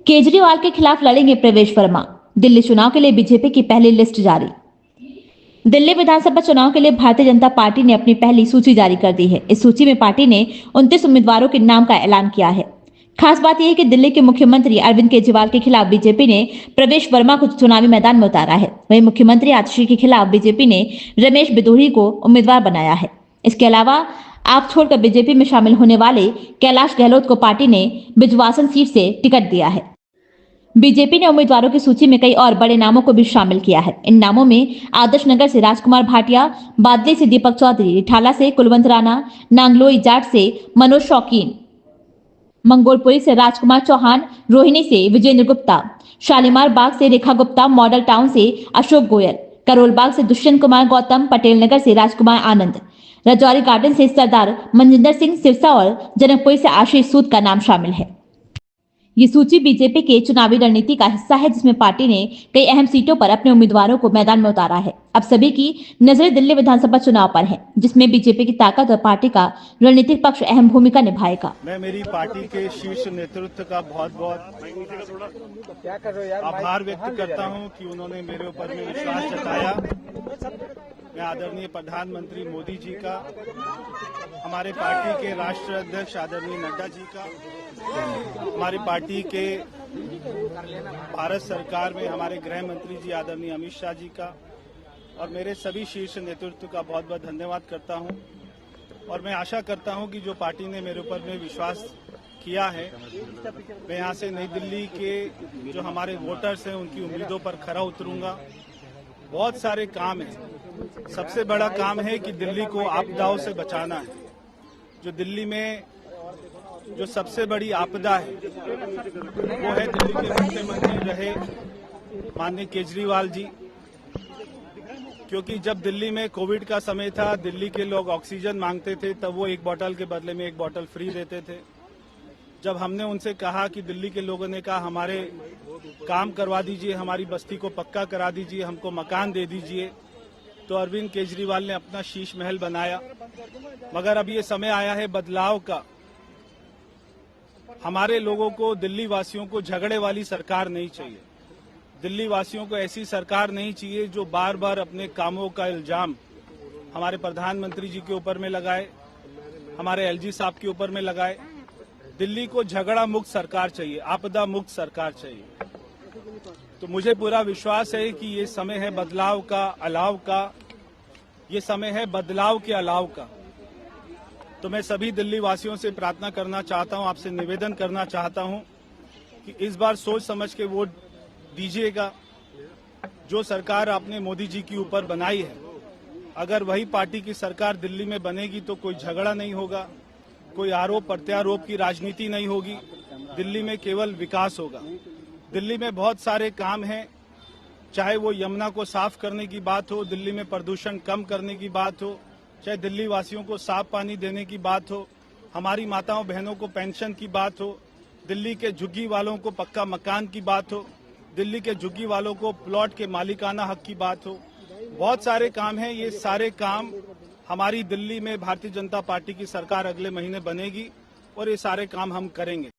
केजरीवाल के खिलाफ लड़ेंगे प्रवेश वर्मा। दिल्ली चुनाव के लिए बीजेपी की पहली लिस्ट जारी। दिल्ली विधानसभा चुनाव के लिए भारतीय जनता पार्टी ने अपनी पहली सूची जारी कर दी है। इस सूची में पार्टी ने 29 उम्मीदवारों के नाम का ऐलान किया है। खास बात यह है कि दिल्ली के मुख्यमंत्री अरविंद केजरीवाल के खिलाफ बीजेपी ने प्रवेश वर्मा को चुनावी मैदान में उतारा है। वहीं मुख्यमंत्री आतिशी के खिलाफ बीजेपी ने रमेश बिधूड़ी को उम्मीदवार बनाया है। इसके अलावा आप छोड़कर बीजेपी में शामिल होने वाले कैलाश गहलोत को पार्टी ने बिजवासन सीट से टिकट दिया है। बीजेपी ने उम्मीदवारों की सूची में कई और बड़े नामों को भी शामिल किया है। इन नामों में आदर्श नगर से राजकुमार भाटिया, बादली से दीपक चौधरी, रिठाला से कुलवंत राणा, नांगलोई जाट से मनोज शौकीन, मंगोलपुरी से राजकुमार चौहान, रोहिणी से विजेंद्र गुप्ता, शालीमार बाग से रेखा गुप्ता, मॉडल टाउन से अशोक गोयल, करोल बाग से दुष्यंत कुमार गौतम, पटेल नगर से राजकुमार आनंद, रजौरी गार्डन से सरदार मनजिंदर सिंह सिरसा और जनकपुरी से आशीष सूद का नाम शामिल है। ये सूची बीजेपी के चुनावी रणनीति का हिस्सा है, जिसमें पार्टी ने कई अहम सीटों पर अपने उम्मीदवारों को मैदान में उतारा है। अब सभी की नजरें दिल्ली विधानसभा चुनाव पर है, जिसमें बीजेपी की ताकत और पार्टी का रणनीतिक पक्ष अहम भूमिका निभाएगा। मैं मेरी पार्टी के शीर्ष नेतृत्व का बहुत बहुत आभार व्यक्त करता हूं कि उन्होंने मेरे ऊपर में विश्वास जताया। मैं आदरणीय प्रधानमंत्री मोदी जी का, हमारे पार्टी के राष्ट्रीय अध्यक्ष आदरणीय नड्डा जी का, हमारी पार्टी के भारत सरकार में हमारे गृह मंत्री जी आदरणीय अमित शाह जी का और मेरे सभी शीर्ष नेतृत्व का बहुत बहुत धन्यवाद करता हूं। और मैं आशा करता हूं कि जो पार्टी ने मेरे ऊपर में विश्वास किया है, मैं यहां से नई दिल्ली के जो हमारे वोटर्स हैं उनकी उम्मीदों पर खरा उतरूंगा। बहुत सारे काम हैं। सबसे बड़ा काम है कि दिल्ली को आपदाओं से बचाना है। जो दिल्ली में जो सबसे बड़ी आपदा है वो है दिल्ली के मुख्यमंत्री रहे माननीय केजरीवाल जी। क्योंकि जब दिल्ली में कोविड का समय था, दिल्ली के लोग ऑक्सीजन मांगते थे, तब वो एक बोतल के बदले में एक बोतल फ्री देते थे। जब हमने उनसे कहा कि दिल्ली के लोगों ने कहा हमारे काम करवा दीजिए, हमारी बस्ती को पक्का करा दीजिए, हमको मकान दे दीजिए, तो अरविंद केजरीवाल ने अपना शीश महल बनाया। मगर अब ये समय आया है बदलाव का। हमारे लोगों को, दिल्ली वासियों को झगड़े वाली सरकार नहीं चाहिए। दिल्ली वासियों को ऐसी सरकार नहीं चाहिए जो बार बार अपने कामों का इल्जाम हमारे प्रधानमंत्री जी के ऊपर में लगाए, हमारे एलजी साहब के ऊपर में लगाए। दिल्ली को झगड़ा मुक्त सरकार चाहिए, आपदा मुक्त सरकार चाहिए। तो मुझे पूरा विश्वास है कि ये समय है बदलाव का, अलाव का। ये समय है बदलाव के अलाव का। तो मैं सभी दिल्ली वासियों से प्रार्थना करना चाहता हूं, आपसे निवेदन करना चाहता हूं कि इस बार सोच समझ के वोट दीजिएगा। जो सरकार आपने मोदी जी के ऊपर बनाई है, अगर वही पार्टी की सरकार दिल्ली में बनेगी तो कोई झगड़ा नहीं होगा, कोई आरोप प्रत्यारोप की राजनीति नहीं होगी। दिल्ली में केवल विकास होगा। दिल्ली में बहुत सारे काम हैं, चाहे वो यमुना को साफ करने की बात हो, दिल्ली में प्रदूषण कम करने की बात हो, चाहे दिल्ली वासियों को साफ पानी देने की बात हो, हमारी माताओं बहनों को पेंशन की बात हो, दिल्ली के झुग्गी वालों को पक्का मकान की बात हो, दिल्ली के झुग्गी वालों को प्लॉट के मालिकाना हक की बात हो। बहुत सारे काम हैं। ये सारे काम हमारी दिल्ली में भारतीय जनता पार्टी की सरकार अगले महीने बनेगी और ये सारे काम हम करेंगे।